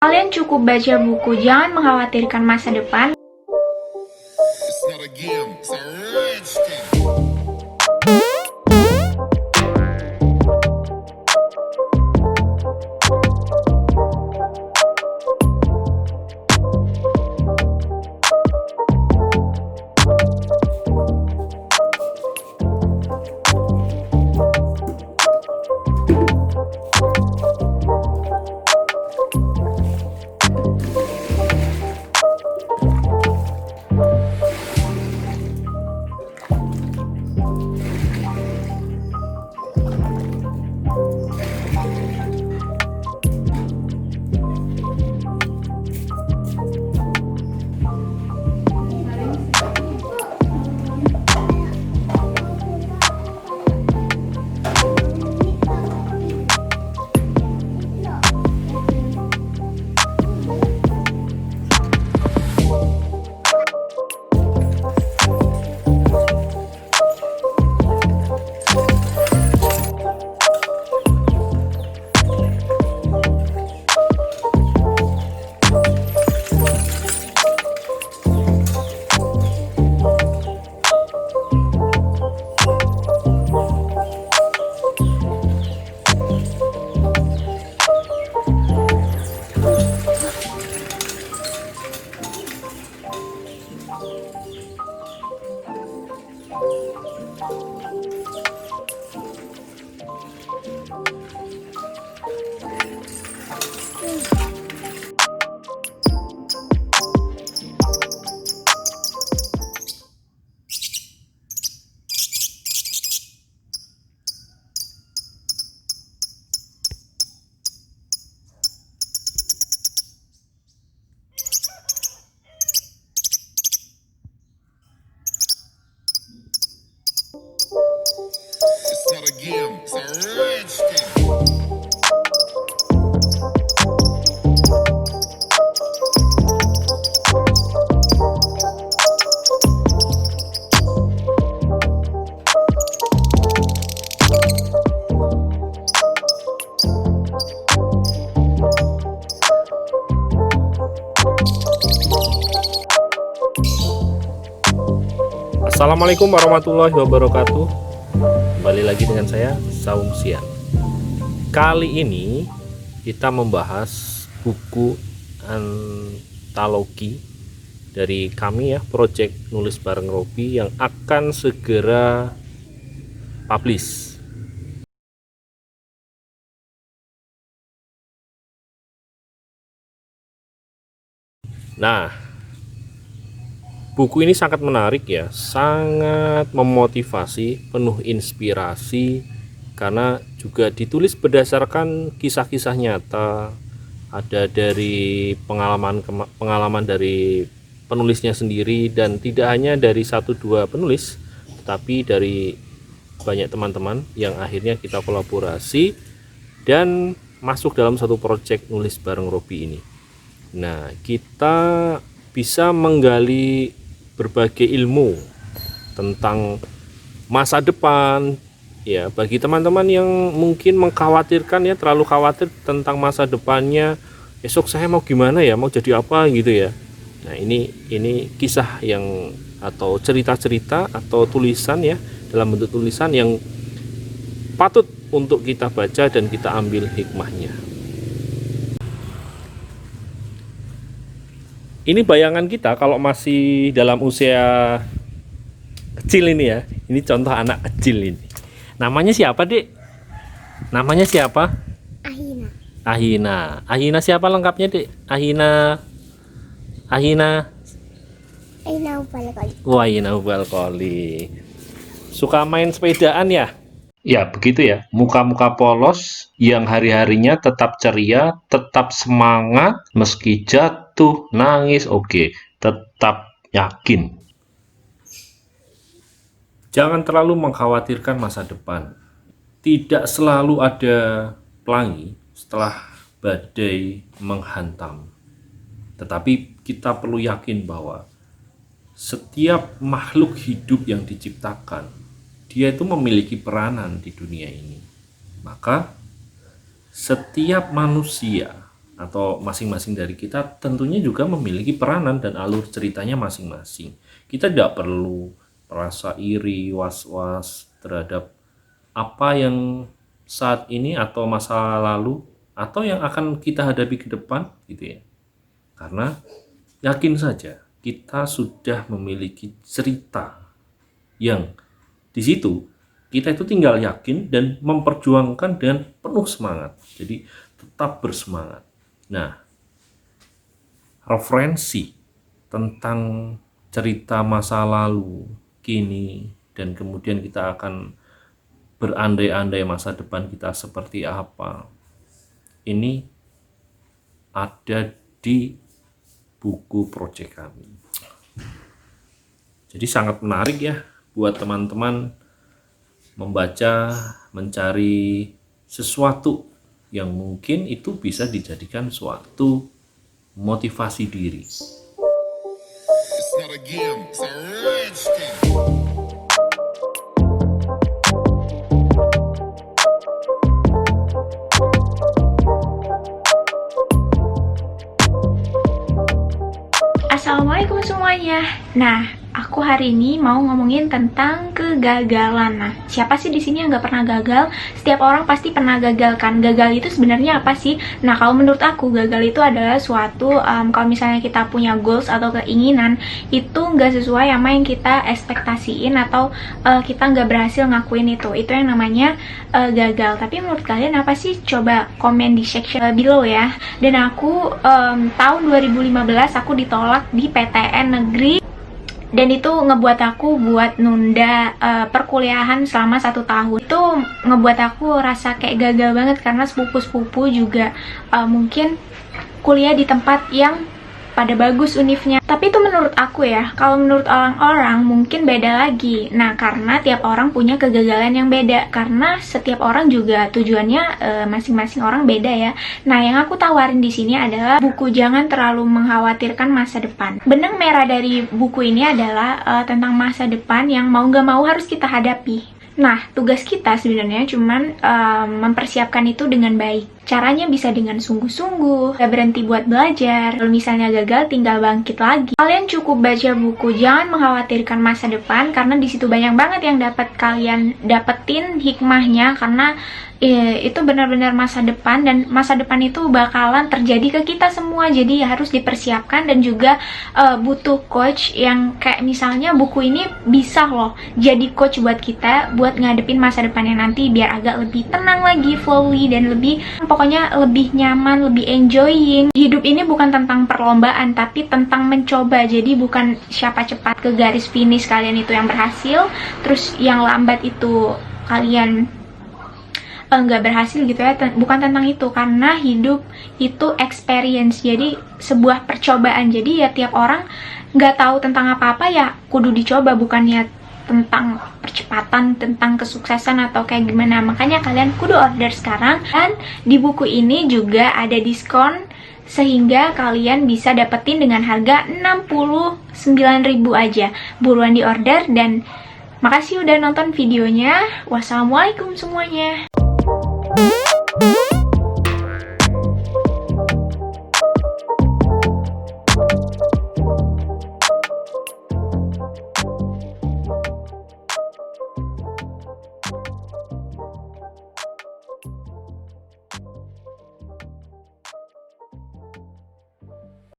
Kalian cukup baca buku, jangan mengkhawatirkan masa depan. It's not a game, it's a rich thing. It's not a game, it's a rich thing. Assalamualaikum warahmatullahi wabarakatuh. Kembali lagi dengan saya Saung Sian. Kali ini kita membahas buku antologi dari kami ya, Project Nulis Bareng Robi, yang akan segera publish. Nah, buku ini sangat menarik ya, sangat memotivasi, penuh inspirasi, karena juga ditulis berdasarkan kisah-kisah nyata, ada dari pengalaman dari penulisnya sendiri, dan tidak hanya dari 1-2 penulis, tapi dari banyak teman-teman yang akhirnya kita kolaborasi dan masuk dalam satu proyek Nulis Bareng Robi ini. Nah, kita bisa menggali berbagai ilmu tentang masa depan ya, bagi teman-teman yang mungkin mengkhawatirkan ya, terlalu khawatir tentang masa depannya, esok saya mau gimana ya, mau jadi apa gitu ya. Nah, ini kisah yang atau cerita-cerita atau tulisan ya, dalam bentuk tulisan yang patut untuk kita baca dan kita ambil hikmahnya. Ini bayangan kita kalau masih dalam usia kecil ini ya. Ini contoh anak kecil ini. Namanya siapa, Dek? Namanya siapa? Ahina. Ahina. Ahina siapa lengkapnya, Dek? Ahina Ubal Koli. Wah, Ahina Ubal Koli. Suka main sepedaan ya? Ya, begitu ya. Muka-muka polos yang hari-harinya tetap ceria, tetap semangat, meski jatuh, nangis, oke, tetap yakin. Jangan terlalu mengkhawatirkan masa depan. Tidak selalu ada pelangi setelah badai menghantam. Tetapi kita perlu yakin bahwa setiap makhluk hidup yang diciptakan, dia itu memiliki peranan di dunia ini. Maka setiap manusia atau masing-masing dari kita tentunya juga memiliki peranan dan alur ceritanya masing-masing. Kita tidak perlu merasa iri, was-was terhadap apa yang saat ini atau masa lalu atau yang akan kita hadapi ke depan gitu ya. Karena yakin saja kita sudah memiliki cerita yang di situ kita itu tinggal yakin dan memperjuangkan dengan penuh semangat. Jadi tetap bersemangat. Nah, referensi tentang cerita masa lalu, kini, dan kemudian kita akan berandai-andai masa depan kita seperti apa. Ini ada di buku proyek kami. Jadi sangat menarik ya buat teman-teman membaca, mencari sesuatu yang mungkin itu bisa dijadikan suatu motivasi diri. It's not a game, it's a rich thing. Assalamualaikum semuanya. Nah, aku hari ini mau ngomongin tentang kegagalan. Nah, siapa sih di sini yang nggak pernah gagal? Setiap orang pasti pernah gagal kan. Gagal itu sebenarnya apa sih? Nah, kalau menurut aku gagal itu adalah suatu kalau misalnya kita punya goals atau keinginan itu nggak sesuai sama yang kita ekspektasiin atau kita nggak berhasil ngakuin itu. Itu yang namanya gagal. Tapi menurut kalian apa sih? Coba komen di section below ya. Dan aku tahun 2015 aku ditolak di PTN negeri. Dan itu ngebuat aku buat nunda perkuliahan selama 1 tahun. Itu ngebuat aku rasa kayak gagal banget karena sepupu-sepupu juga mungkin kuliah di tempat yang pada bagus univnya. Tapi itu menurut aku ya. Kalau menurut orang-orang mungkin beda lagi. Nah, karena tiap orang punya kegagalan yang beda. Karena setiap orang juga tujuannya masing-masing orang beda ya. Nah, yang aku tawarin di sini adalah buku Jangan Terlalu Mengkhawatirkan Masa Depan. Benang merah dari buku ini adalah tentang masa depan yang mau gak mau harus kita hadapi. Nah, tugas kita sebenarnya cuman mempersiapkan itu dengan baik. Caranya bisa dengan sungguh-sungguh, gak berhenti buat belajar. Kalau misalnya gagal, tinggal bangkit lagi. Kalian cukup baca buku Jangan Mengkhawatirkan Masa Depan, karena di situ banyak banget yang dapat kalian dapetin hikmahnya, karena itu benar-benar masa depan, dan masa depan itu bakalan terjadi ke kita semua. Jadi harus dipersiapkan, dan juga butuh coach yang kayak misalnya buku ini bisa loh jadi coach buat kita buat ngadepin masa depannya nanti biar agak lebih tenang lagi, flowy, dan lebih pokoknya lebih nyaman, lebih enjoying. Hidup ini bukan tentang perlombaan, tapi tentang mencoba. Jadi bukan siapa cepat ke garis finish kalian itu yang berhasil, terus yang lambat itu kalian nggak berhasil gitu ya. Bukan tentang itu, karena hidup itu experience, jadi sebuah percobaan. Jadi ya tiap orang nggak tahu tentang apa-apa ya kudu dicoba, bukannya tentang percepatan, tentang kesuksesan atau kayak gimana. Makanya kalian kudu order sekarang. Dan di buku ini juga ada diskon sehingga kalian bisa dapetin dengan harga 69.000 aja. Buruan di order, dan makasih udah nonton videonya. Wassalamualaikum semuanya.